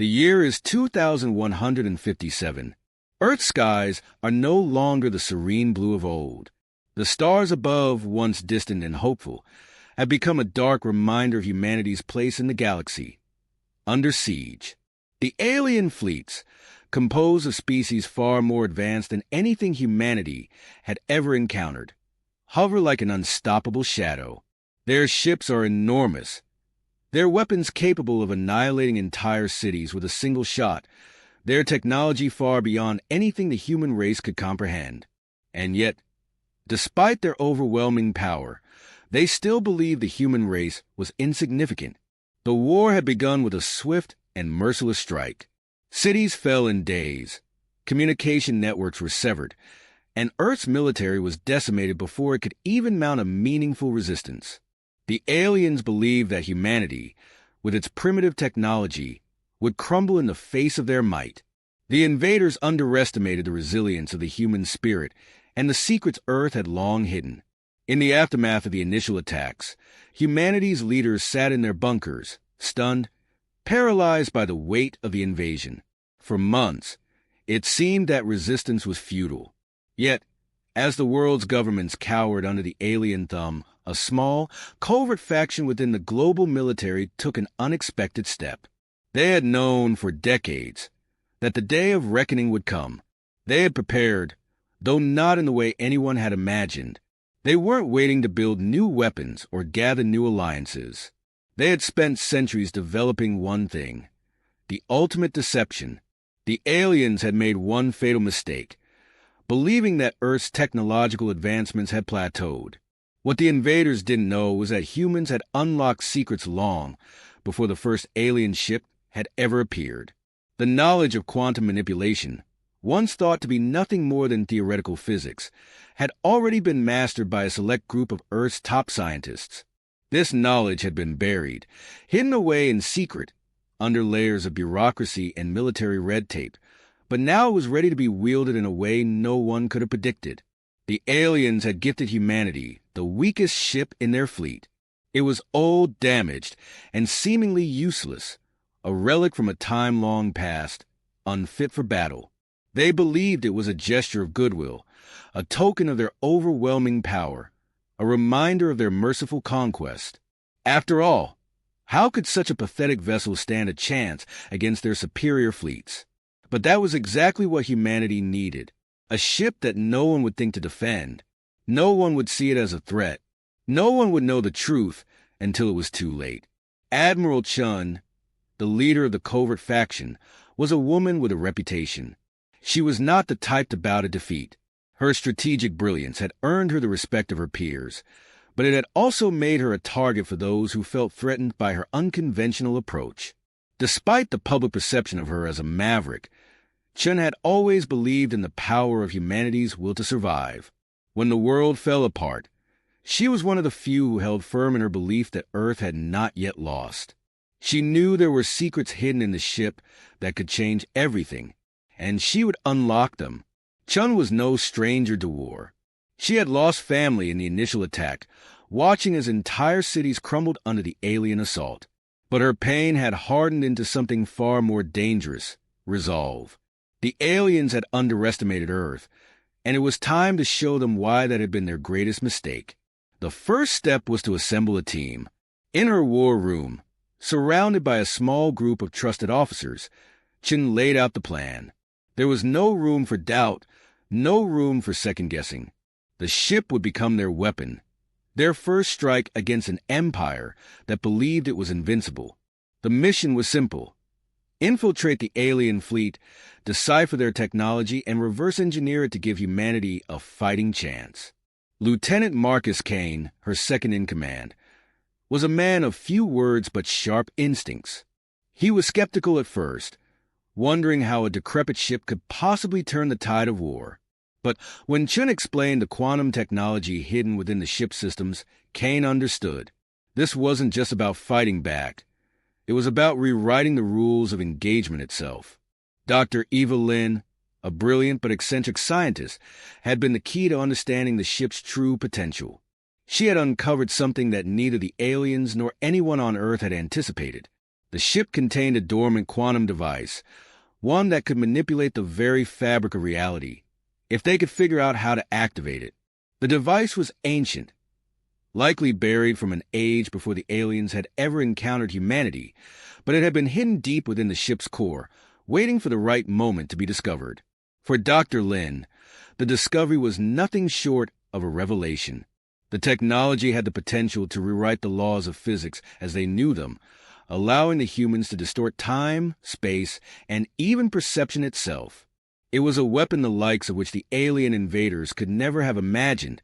The year is 2157. Earth's skies are no longer the serene blue of old. The stars above, once distant and hopeful, have become a dark reminder of humanity's place in the galaxy. Under siege. The alien fleets, composed of species far more advanced than anything humanity had ever encountered, hover like an unstoppable shadow. Their ships are enormous, their weapons capable of annihilating entire cities with a single shot, their technology far beyond anything the human race could comprehend. And yet, despite their overwhelming power, they still believed the human race was insignificant. The war had begun with a swift and merciless strike. Cities fell in days, communication networks were severed, and Earth's military was decimated before it could even mount a meaningful resistance. The aliens believed that humanity, with its primitive technology, would crumble in the face of their might. The invaders underestimated the resilience of the human spirit and the secrets Earth had long hidden. In the aftermath of the initial attacks, humanity's leaders sat in their bunkers, stunned, paralyzed by the weight of the invasion. For months, it seemed that resistance was futile. Yet, as the world's governments cowered under the alien thumb, a small, covert faction within the global military took an unexpected step. They had known for decades that the day of reckoning would come. They had prepared, though not in the way anyone had imagined. They weren't waiting to build new weapons or gather new alliances. They had spent centuries developing one thing, the ultimate deception. The aliens had made one fatal mistake, believing that Earth's technological advancements had plateaued. What the invaders didn't know was that humans had unlocked secrets long before the first alien ship had ever appeared. The knowledge of quantum manipulation, once thought to be nothing more than theoretical physics, had already been mastered by a select group of Earth's top scientists. This knowledge had been buried, hidden away in secret, under layers of bureaucracy and military red tape, but now it was ready to be wielded in a way no one could have predicted. The aliens had gifted humanity the weakest ship in their fleet. It was old, damaged, and seemingly useless, a relic from a time long past, unfit for battle. They believed it was a gesture of goodwill, a token of their overwhelming power, a reminder of their merciful conquest. After all, how could such a pathetic vessel stand a chance against their superior fleets? But that was exactly what humanity needed. A ship that no one would think to defend. No one would see it as a threat. No one would know the truth until it was too late. Admiral Chun, the leader of the covert faction, was a woman with a reputation. She was not the type to bow to defeat. Her strategic brilliance had earned her the respect of her peers, but it had also made her a target for those who felt threatened by her unconventional approach. Despite the public perception of her as a maverick, Chun had always believed in the power of humanity's will to survive. When the world fell apart, she was one of the few who held firm in her belief that Earth had not yet lost. She knew there were secrets hidden in the ship that could change everything, and she would unlock them. Chun was no stranger to war. She had lost family in the initial attack, watching as entire cities crumbled under the alien assault. But her pain had hardened into something far more dangerous, resolve. The aliens had underestimated Earth, and it was time to show them why that had been their greatest mistake. The first step was to assemble a team. In her war room, surrounded by a small group of trusted officers, Chun laid out the plan. There was no room for doubt, no room for second-guessing. The ship would become their weapon, their first strike against an empire that believed it was invincible. The mission was simple: infiltrate the alien fleet, decipher their technology, and reverse engineer it to give humanity a fighting chance. Lieutenant Marcus Kane, her second-in-command, was a man of few words but sharp instincts. He was skeptical at first, wondering how a decrepit ship could possibly turn the tide of war. But when Chun explained the quantum technology hidden within the ship systems, Kane understood. This wasn't just about fighting back. It was about rewriting the rules of engagement itself. Dr. Eva Lin, a brilliant but eccentric scientist, had been the key to understanding the ship's true potential. She had uncovered something that neither the aliens nor anyone on Earth had anticipated: The ship contained a dormant quantum device, one that could manipulate the very fabric of reality, if they could figure out how to activate it. The device was ancient, likely buried from an age before the aliens had ever encountered humanity, but it had been hidden deep within the ship's core, waiting for the right moment to be discovered. For Dr. Lin, the discovery was nothing short of a revelation. The technology had the potential to rewrite the laws of physics as they knew them, allowing the humans to distort time, space, and even perception itself. It was a weapon the likes of which the alien invaders could never have imagined,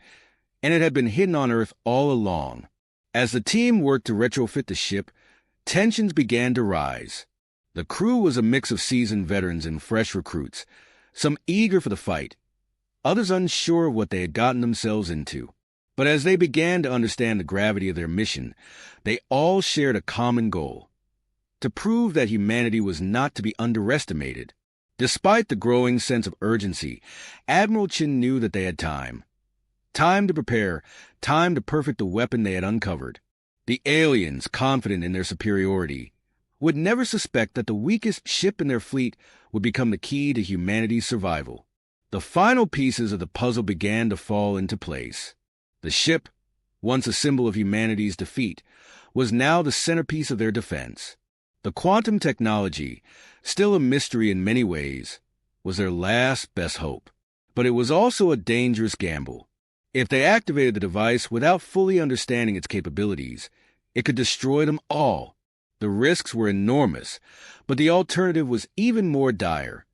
and it had been hidden on Earth all along. As the team worked to retrofit the ship, tensions began to rise. The crew was a mix of seasoned veterans and fresh recruits, some eager for the fight, others unsure of what they had gotten themselves into. But as they began to understand the gravity of their mission, they all shared a common goal: to prove that humanity was not to be underestimated. Despite the growing sense of urgency, Admiral Chin knew that they had time. Time to prepare, time to perfect the weapon they had uncovered. The aliens, confident in their superiority, would never suspect that the weakest ship in their fleet would become the key to humanity's survival. The final pieces of the puzzle began to fall into place. The ship, once a symbol of humanity's defeat, was now the centerpiece of their defense. The quantum technology, still a mystery in many ways, was their last best hope. But it was also a dangerous gamble. If they activated the device without fully understanding its capabilities, it could destroy them all. The risks were enormous, but the alternative was even more dire: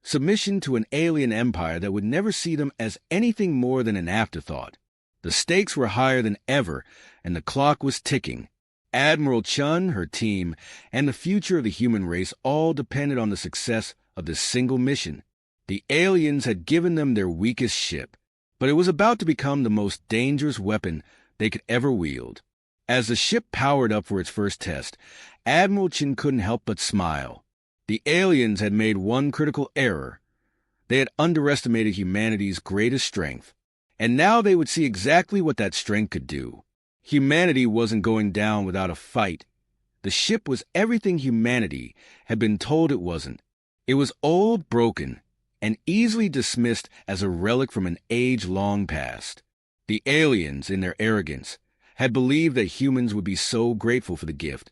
submission to an alien empire that would never see them as anything more than an afterthought. The stakes were higher than ever, and the clock was ticking. Admiral Chun, her team, and the future of the human race all depended on the success of this single mission. The aliens had given them their weakest ship, but it was about to become the most dangerous weapon they could ever wield. As the ship powered up for its first test, Admiral Chin couldn't help but smile. The aliens had made one critical error. They had underestimated humanity's greatest strength, and now they would see exactly what that strength could do. Humanity wasn't going down without a fight. The ship was everything humanity had been told it wasn't. It was old, broken, and easily dismissed as a relic from an age long past. The aliens, in their arrogance, had believed that humans would be so grateful for the gift,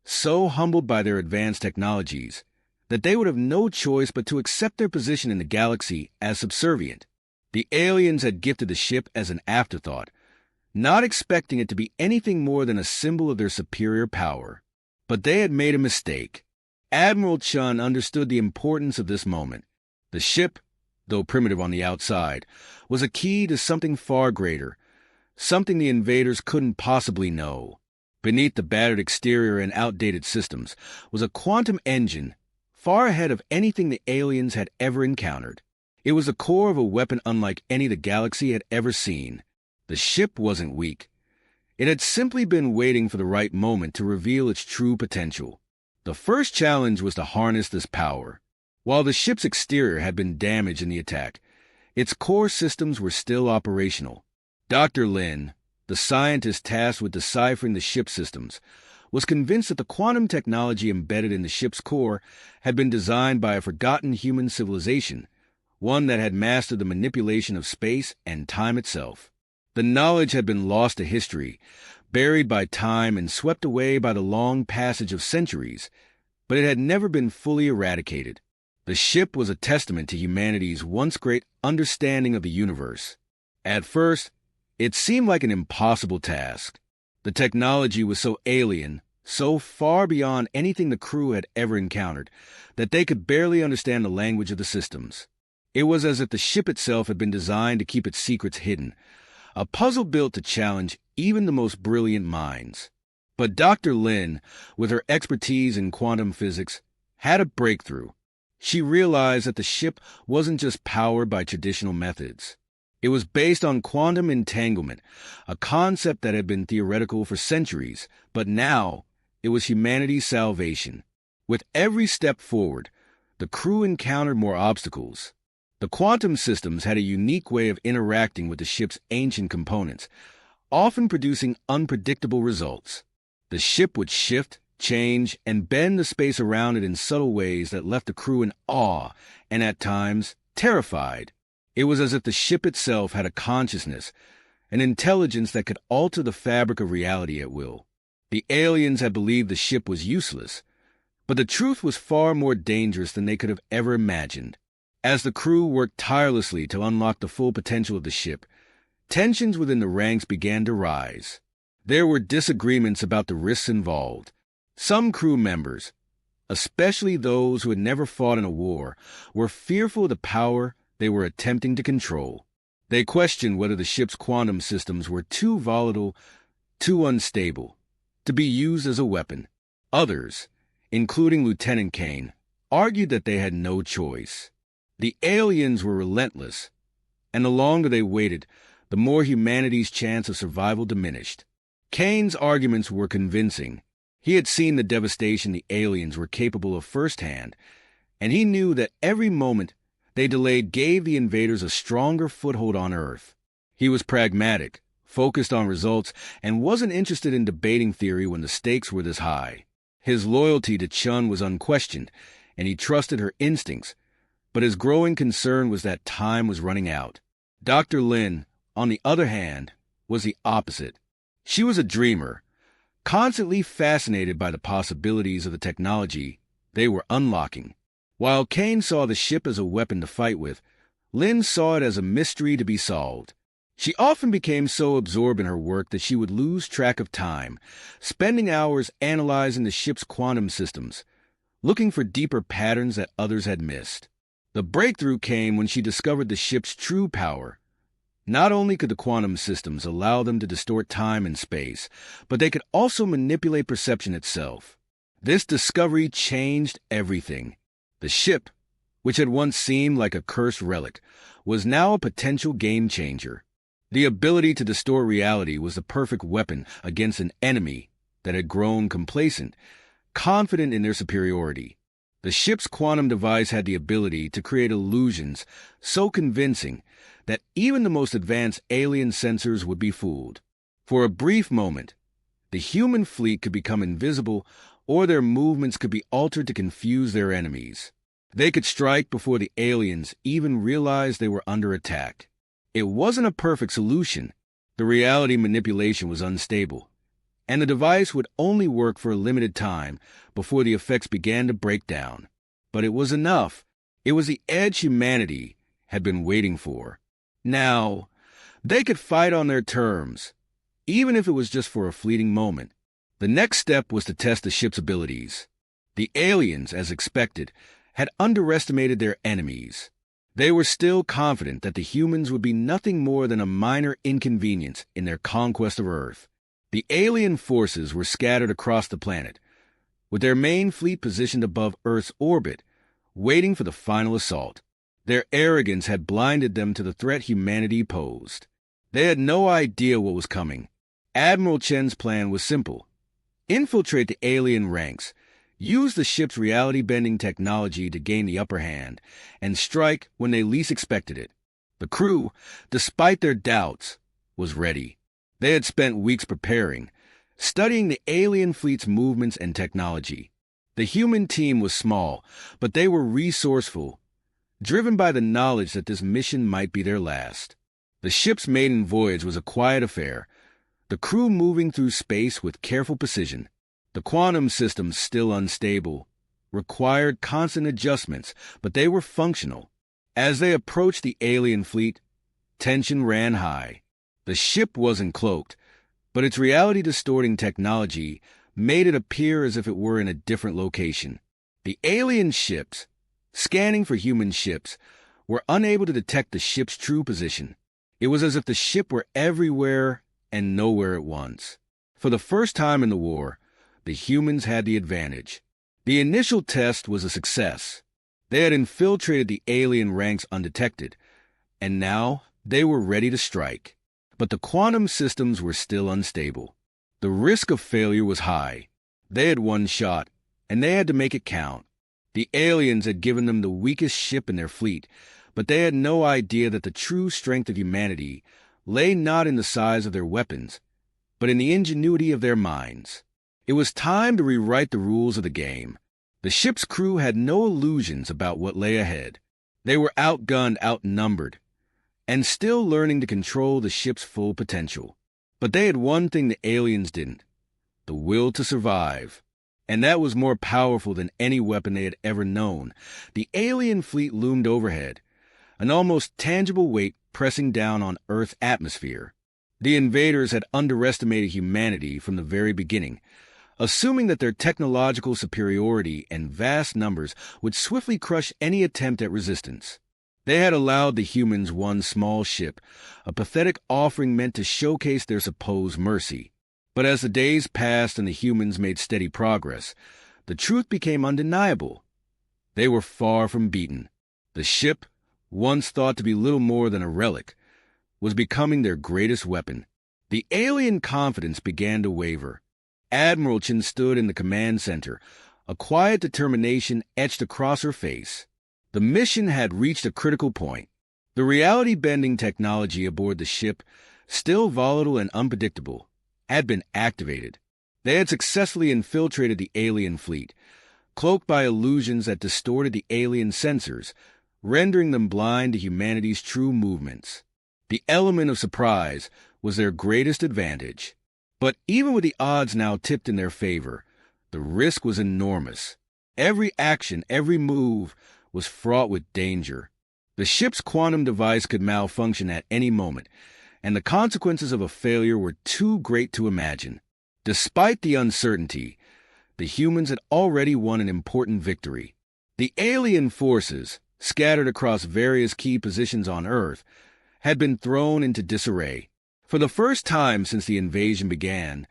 so humbled by their advanced technologies, that they would have no choice but to accept their position in the galaxy as subservient. The aliens had gifted the ship as an afterthought, not expecting it to be anything more than a symbol of their superior power. But they had made a mistake. Admiral Chun understood the importance of this moment. The ship, though primitive on the outside, was a key to something far greater, something the invaders couldn't possibly know. Beneath the battered exterior and outdated systems was a quantum engine, far ahead of anything the aliens had ever encountered. It was the core of a weapon unlike any the galaxy had ever seen. The ship wasn't weak. It had simply been waiting for the right moment to reveal its true potential. The first challenge was to harness this power. While the ship's exterior had been damaged in the attack, its core systems were still operational. Dr. Lin, the scientist tasked with deciphering the ship's systems, was convinced that the quantum technology embedded in the ship's core had been designed by a forgotten human civilization, one that had mastered the manipulation of space and time itself. The knowledge had been lost to history, buried by time and swept away by the long passage of centuries, but it had never been fully eradicated. The ship was a testament to humanity's once great understanding of the universe. At first, it seemed like an impossible task. The technology was so alien, so far beyond anything the crew had ever encountered, that they could barely understand the language of the systems. It was as if the ship itself had been designed to keep its secrets hidden, a puzzle built to challenge even the most brilliant minds. But Dr. Lin, with her expertise in quantum physics, had a breakthrough. She realized that the ship wasn't just powered by traditional methods. It was based on quantum entanglement, a concept that had been theoretical for centuries, but now it was humanity's salvation. With every step forward, the crew encountered more obstacles. The quantum systems had a unique way of interacting with the ship's ancient components, often producing unpredictable results. The ship would shift, change, and bend the space around it in subtle ways that left the crew in awe and, at times, terrified. It was as if the ship itself had a consciousness, an intelligence that could alter the fabric of reality at will. The aliens had believed the ship was useless, but the truth was far more dangerous than they could have ever imagined. As the crew worked tirelessly to unlock the full potential of the ship, tensions within the ranks began to rise. There were disagreements about the risks involved. Some crew members, especially those who had never fought in a war, were fearful of the power they were attempting to control. They questioned whether the ship's quantum systems were too volatile, too unstable, to be used as a weapon. Others, including Lieutenant Kane, argued that they had no choice. The aliens were relentless, and the longer they waited, the more humanity's chance of survival diminished. Kane's arguments were convincing. He had seen the devastation the aliens were capable of firsthand, and he knew that every moment they delayed gave the invaders a stronger foothold on Earth. He was pragmatic, focused on results, and wasn't interested in debating theory when the stakes were this high. His loyalty to Chun was unquestioned, and he trusted her instincts, but his growing concern was that time was running out. Dr. Lin, on the other hand, was the opposite. She was a dreamer, constantly fascinated by the possibilities of the technology they were unlocking. While Kane saw the ship as a weapon to fight with, Lin saw it as a mystery to be solved. She often became so absorbed in her work that she would lose track of time, spending hours analyzing the ship's quantum systems, looking for deeper patterns that others had missed. The breakthrough came when she discovered the ship's true power. Not only could the quantum systems allow them to distort time and space, but they could also manipulate perception itself. This discovery changed everything. The ship, which had once seemed like a cursed relic, was now a potential game-changer. The ability to distort reality was the perfect weapon against an enemy that had grown complacent, confident in their superiority. The ship's quantum device had the ability to create illusions so convincing that even the most advanced alien sensors would be fooled. For a brief moment, the human fleet could become invisible, or their movements could be altered to confuse their enemies. They could strike before the aliens even realized they were under attack. It wasn't a perfect solution. The reality manipulation was unstable, and the device would only work for a limited time before the effects began to break down. But it was enough. It was the edge humanity had been waiting for. Now, they could fight on their terms, even if it was just for a fleeting moment. The next step was to test the ship's abilities. The aliens, as expected, had underestimated their enemies. They were still confident that the humans would be nothing more than a minor inconvenience in their conquest of Earth. The alien forces were scattered across the planet, with their main fleet positioned above Earth's orbit, waiting for the final assault. Their arrogance had blinded them to the threat humanity posed. They had no idea what was coming. Admiral Chen's plan was simple: infiltrate the alien ranks, use the ship's reality-bending technology to gain the upper hand, and strike when they least expected it. The crew, despite their doubts, was ready. They had spent weeks preparing, studying the alien fleet's movements and technology. The human team was small, but they were resourceful, driven by the knowledge that this mission might be their last. The ship's maiden voyage was a quiet affair, the crew moving through space with careful precision. The quantum systems, still unstable, required constant adjustments, but they were functional. As they approached the alien fleet, tension ran high. The ship wasn't cloaked, but its reality-distorting technology made it appear as if it were in a different location. The alien ships, scanning for human ships, were unable to detect the ship's true position. It was as if the ship were everywhere and nowhere at once. For the first time in the war, the humans had the advantage. The initial test was a success. They had infiltrated the alien ranks undetected, and now they were ready to strike. But the quantum systems were still unstable. The risk of failure was high. They had one shot, and they had to make it count. The aliens had given them the weakest ship in their fleet, but they had no idea that the true strength of humanity lay not in the size of their weapons, but in the ingenuity of their minds. It was time to rewrite the rules of the game. The ship's crew had no illusions about what lay ahead. They were outgunned, outnumbered, and still learning to control the ship's full potential. But they had one thing the aliens didn't: the will to survive. And that was more powerful than any weapon they had ever known. The alien fleet loomed overhead, an almost tangible weight pressing down on Earth's atmosphere. The invaders had underestimated humanity from the very beginning, assuming that their technological superiority and vast numbers would swiftly crush any attempt at resistance. They had allowed the humans one small ship, a pathetic offering meant to showcase their supposed mercy. But as the days passed and the humans made steady progress, the truth became undeniable. They were far from beaten. The ship, once thought to be little more than a relic, was becoming their greatest weapon. The alien confidence began to waver. Admiral Chen stood in the command center, a quiet determination etched across her face. The mission had reached a critical point. The reality-bending technology aboard the ship, still volatile and unpredictable, had been activated. They had successfully infiltrated the alien fleet, cloaked by illusions that distorted the alien sensors, rendering them blind to humanity's true movements. The element of surprise was their greatest advantage. But even with the odds now tipped in their favor, the risk was enormous. Every action, every move was fraught with danger. The ship's quantum device could malfunction at any moment, and the consequences of a failure were too great to imagine. Despite the uncertainty, the humans had already won an important victory. The alien forces, scattered across various key positions on Earth, had been thrown into disarray. For the first time since the invasion began,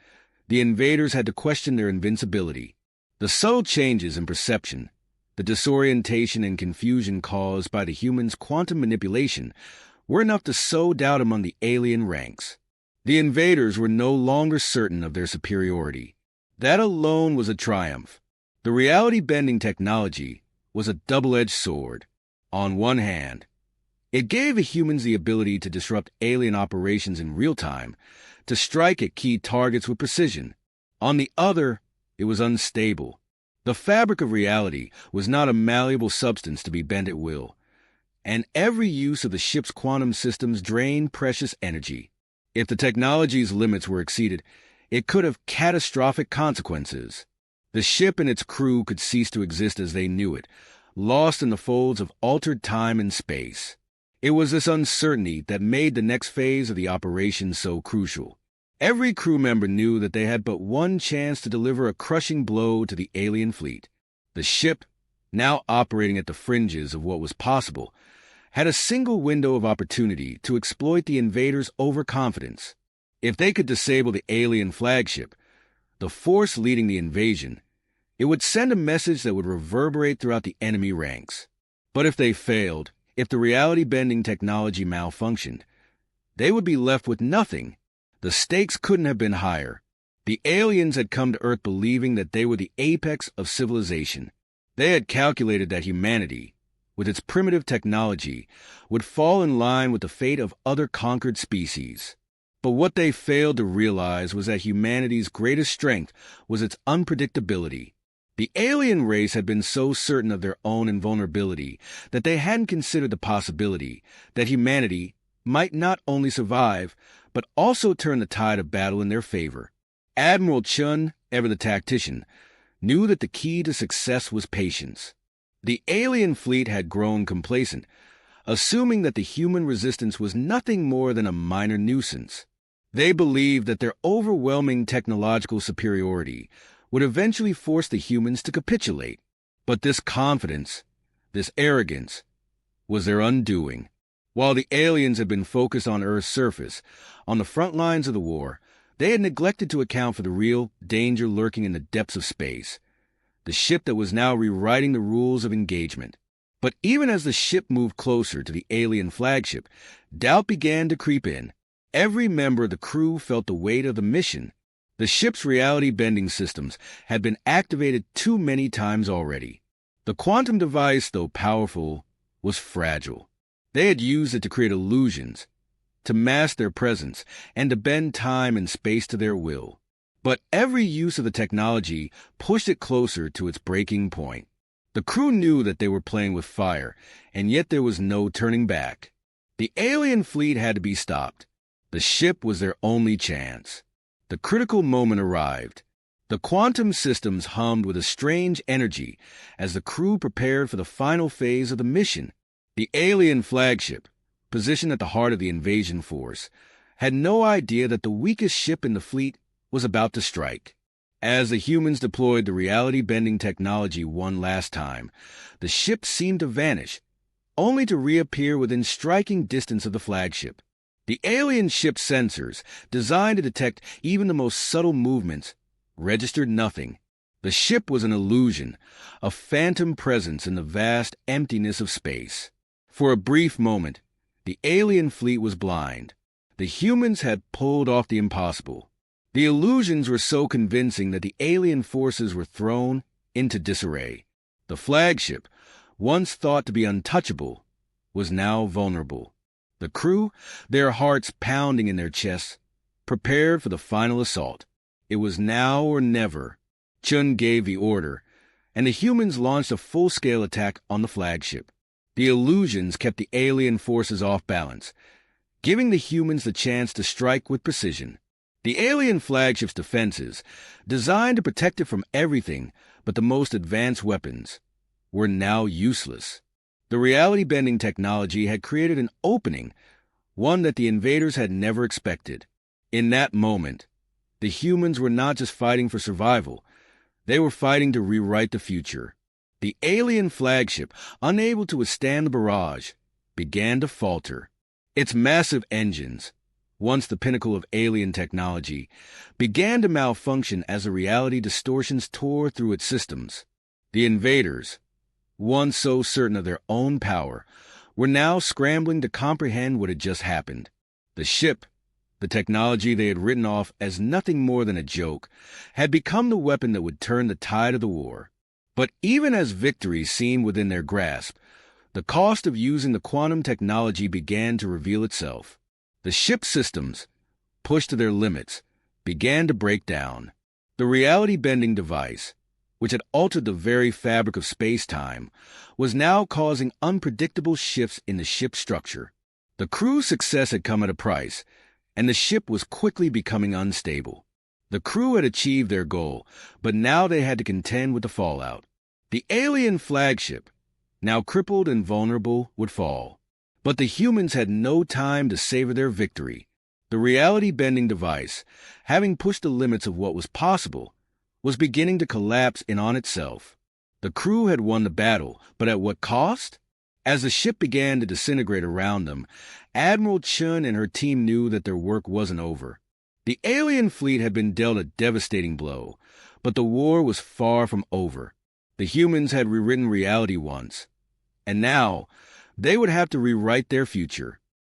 the invaders had to question their invincibility. The subtle changes in perception, the disorientation and confusion caused by the humans' quantum manipulation, were enough to sow doubt among the alien ranks. The invaders were no longer certain of their superiority. That alone was a triumph. The reality-bending technology was a double-edged sword. On one hand, it gave the humans the ability to disrupt alien operations in real time, to strike at key targets with precision. On the other, it was unstable. The fabric of reality was not a malleable substance to be bent at will, and every use of the ship's quantum systems drained precious energy. If the technology's limits were exceeded, it could have catastrophic consequences. The ship and its crew could cease to exist as they knew it, lost in the folds of altered time and space. It was this uncertainty that made the next phase of the operation so crucial. Every crew member knew that they had but one chance to deliver a crushing blow to the alien fleet. The ship, now operating at the fringes of what was possible, had a single window of opportunity to exploit the invaders' overconfidence. If they could disable the alien flagship, the force leading the invasion, it would send a message that would reverberate throughout the enemy ranks. But if they failed, if the reality-bending technology malfunctioned, they would be left with nothing. The stakes couldn't have been higher. The aliens had come to Earth believing that they were the apex of civilization. They had calculated that humanity, with its primitive technology, would fall in line with the fate of other conquered species. But what they failed to realize was that humanity's greatest strength was its unpredictability. The alien race had been so certain of their own invulnerability that they hadn't considered the possibility that humanity might not only survive, but also turn the tide of battle in their favor. Admiral Chun, ever the tactician, knew that the key to success was patience. The alien fleet had grown complacent, assuming that the human resistance was nothing more than a minor nuisance. They believed that their overwhelming technological superiority would eventually force the humans to capitulate. But this confidence, this arrogance, was their undoing. While the aliens had been focused on Earth's surface, on the front lines of the war, they had neglected to account for the real danger lurking in the depths of space, the ship that was now rewriting the rules of engagement. But even as the ship moved closer to the alien flagship, doubt began to creep in. Every member of the crew felt the weight of the mission. The ship's reality-bending systems had been activated too many times already. The quantum device, though powerful, was fragile. They had used it to create illusions, to mask their presence, and to bend time and space to their will. But every use of the technology pushed it closer to its breaking point. The crew knew that they were playing with fire, and yet there was no turning back. The alien fleet had to be stopped. The ship was their only chance. The critical moment arrived. The quantum systems hummed with a strange energy as the crew prepared for the final phase of the mission. The alien flagship, positioned at the heart of the invasion force, had no idea that the weakest ship in the fleet was about to strike. As the humans deployed the reality-bending technology one last time, the ship seemed to vanish, only to reappear within striking distance of the flagship. The alien ship's sensors, designed to detect even the most subtle movements, registered nothing. The ship was an illusion, a phantom presence in the vast emptiness of space. For a brief moment, the alien fleet was blind. The humans had pulled off the impossible. The illusions were so convincing that the alien forces were thrown into disarray. The flagship, once thought to be untouchable, was now vulnerable. The crew, their hearts pounding in their chests, prepared for the final assault. It was now or never. Chun gave the order, and the humans launched a full-scale attack on the flagship. The illusions kept the alien forces off balance, giving the humans the chance to strike with precision. The alien flagship's defenses, designed to protect it from everything but the most advanced weapons, were now useless. The reality-bending technology had created an opening, one that the invaders had never expected. In that moment, the humans were not just fighting for survival, they were fighting to rewrite the future. The alien flagship, unable to withstand the barrage, began to falter. Its massive engines, once the pinnacle of alien technology, began to malfunction as the reality distortions tore through its systems. The invaders, once so certain of their own power, were now scrambling to comprehend what had just happened. The ship, the technology they had written off as nothing more than a joke, had become the weapon that would turn the tide of the war. But even as victory seemed within their grasp, the cost of using the quantum technology began to reveal itself. The ship's systems, pushed to their limits, began to break down. The reality-bending device, which had altered the very fabric of space-time, was now causing unpredictable shifts in the ship's structure. The crew's success had come at a price, and the ship was quickly becoming unstable. The crew had achieved their goal, but now they had to contend with the fallout. The alien flagship, now crippled and vulnerable, would fall. But the humans had no time to savor their victory. The reality-bending device, having pushed the limits of what was possible, was beginning to collapse in on itself. The crew had won the battle, but at what cost? As the ship began to disintegrate around them, Admiral Chun and her team knew that their work wasn't over. The alien fleet had been dealt a devastating blow, but the war was far from over. The humans had rewritten reality once, and now they would have to rewrite their future.